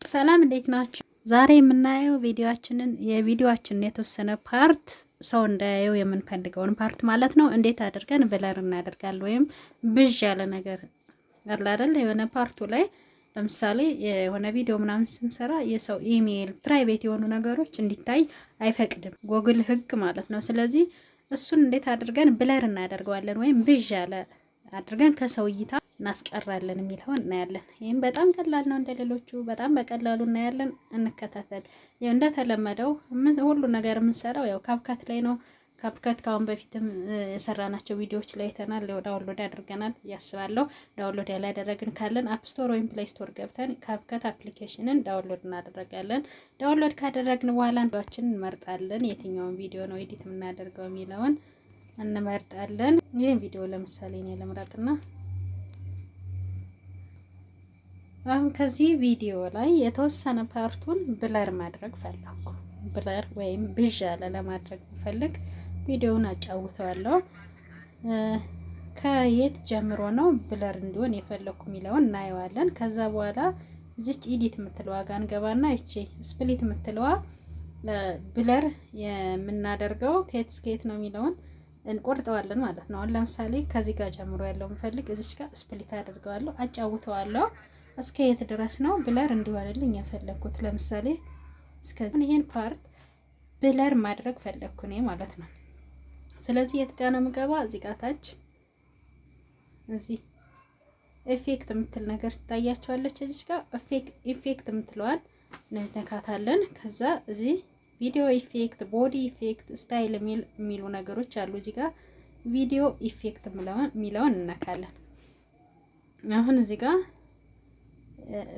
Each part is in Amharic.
ሰላም እንዴት ናችሁ? ዛሬ የምናየው የቪዲዮአችንን የተወሰነ ፓርት ሰው እንዳያየው የምንፈልገውን ፓርት ማለት ነው እንዴት አድርገን ብለር እናደርጋለን ወይም ብዥ ያለ ነገር አለ አይደል? የሆነ ፓርቱ ላይ ለምሳሌ የሆነ ቪዲዮ ምናምን ስንሰራ የሰው ኢሜል ፕራይቬት የሆኑ ነገሮች እንዲታይ አይፈቅድም ጎግል ህግ ማለት ነው። ስለዚህ እሱን እንዴት አድርገን ብለር እናደርገዋለን ወይም ብዥ ያለ አድርገን ከሰው እይታ እናስቀራለን የሚለውን እናያለን። ይሄም በጣም ቀላል ነው፣ እንደሌሎቹ በጣም በቀላሉ እናያለን። እንከታተል። ያው እንደተለመደው ሁሉ ነገር የምንሰራው ያው ካፕካት ላይ ነው። ካፕካት ካሁን በፊትም የሰራናቸው ቪዲዮዎች ላይ አይተናል። ዳውንሎድ አድርገናል ያስባለሁ። ዳውንሎድ ያላደረግን ካለን አፕ ስቶር ወይም ፕሌይ ስቶር ገብተን ካፕካት አፕሊኬሽንን ዳውንሎድ እናደርጋለን። ዳውንሎድ ካደረግን በኋላ ቪዲዮአችንን እንመርጣለን። የትኛውን ቪዲዮ ነው ኤዲት የምናደርገው የሚለውን እንመርጣለን። ይሄን ቪዲዮ ለምሳሌ እኔ ልምረጥና አሁን ከዚህ ቪዲዮ ላይ የተወሰነ ፓርቱን ብለር ማድረግ ፈለኩ። ብለር ወይም ብዥ ያለ ለማድረግ ብፈልግ ቪዲዮውን አጫውተዋለሁ። ከየት ጀምሮ ነው ብለር እንዲሆን የፈለኩ የሚለውን እናየዋለን። ከዛ በኋላ እዚች ኤዲት የምትለዋ ጋር እንገባና እቺ ስፕሊት የምትለዋ ብለር የምናደርገው ከየት እስከ የት ነው የሚለውን እንቆርጠዋለን ማለት ነው። ለምሳሌ ከዚህ ጋር ጀምሮ ያለው ምፈልግ እዚች ጋር ስፕሊት አድርገዋለሁ፣ አጫውተዋለሁ። እስከ የት ድረስ ነው ብለር እንዲሆንልኝ የፈለኩት? ለምሳሌ እስከዚህ ይሄን ፓርት ብለር ማድረግ ፈለኩ እኔ ማለት ነው። ስለዚህ የት ጋር ነው የምገባ? እዚህ ጋር ታች እዚህ ኢፌክት የምትል ነገር ትታያችኋለች። እዚህ ጋር ኢፌክት የምትለዋን ነካታለን። ከዛ እዚህ ቪዲዮ ኢፌክት፣ ቦዲ ኢፌክት፣ ስታይል የሚሉ ነገሮች አሉ። እዚህ ጋር ቪዲዮ ኢፌክት የሚለውን እንነካለን። አሁን እዚህ ጋር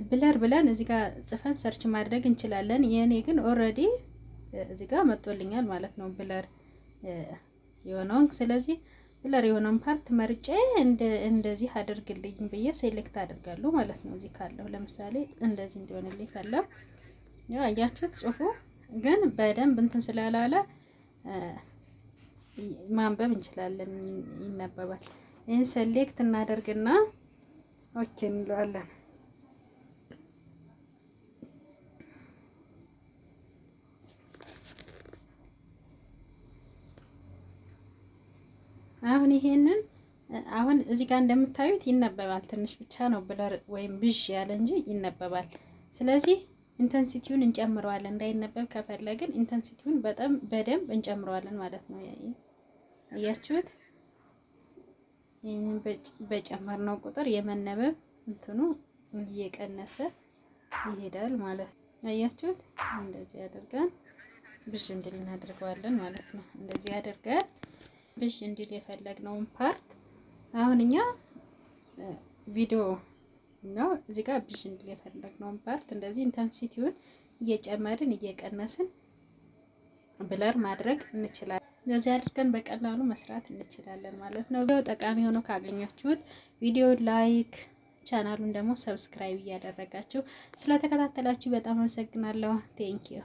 ብለር ብለን እዚህ ጋር ጽፈን ሰርች ማድረግ እንችላለን። የኔ ግን ኦሬዲ እዚህ ጋር መጥቶልኛል ማለት ነው ብለር የሆነውን። ስለዚህ ብለር የሆነውን ፓርት መርጬ እንደዚህ አድርግልኝ ብዬ ሴሌክት አድርጋለሁ ማለት ነው። እዚህ ካለው ለምሳሌ እንደዚህ እንዲሆንልኝ ፈለኩ። ያው አያችሁት፣ ጽሁፉ ግን በደንብ እንትን ስላላለ ማንበብ እንችላለን፣ ይነበባል። ይሄን ሴሌክት እናደርግና ኦኬ እንለዋለን። አሁን ይሄንን አሁን እዚህ ጋር እንደምታዩት ይነበባል። ትንሽ ብቻ ነው ብለር ወይም ብዥ ያለ እንጂ ይነበባል። ስለዚህ ኢንተንሲቲውን እንጨምረዋለን። እንዳይነበብ ከፈለግን ኢንተንሲቲውን በጣም በደንብ እንጨምረዋለን ማለት ነው። አያችሁት? ይሄንን በጨመርነው ቁጥር የመነበብ እንትኑ እየቀነሰ ይሄዳል ማለት ነው። አያችሁት? እንደዚህ አድርገን ብዥ እንዲል እናደርገዋለን ማለት ነው። እንደዚህ አድርገን ብዥ እንዲል የፈለግነውን ፓርት አሁን እኛ ቪዲዮ ነው እዚህ ጋር ብዥ እንዲል የፈለግነውን ፓርት እንደዚህ ኢንተንሲቲውን እየጨመርን እየቀነስን ብለር ማድረግ እንችላለን። እንደዚህ አድርገን በቀላሉ መስራት እንችላለን ማለት ነው። ቪዲዮ ጠቃሚ ሆኖ ካገኛችሁት ቪዲዮ ላይክ፣ ቻናሉን ደግሞ ሰብስክራይብ እያደረጋችሁ ስለተከታተላችሁ በጣም አመሰግናለሁ። ቴንኪዩ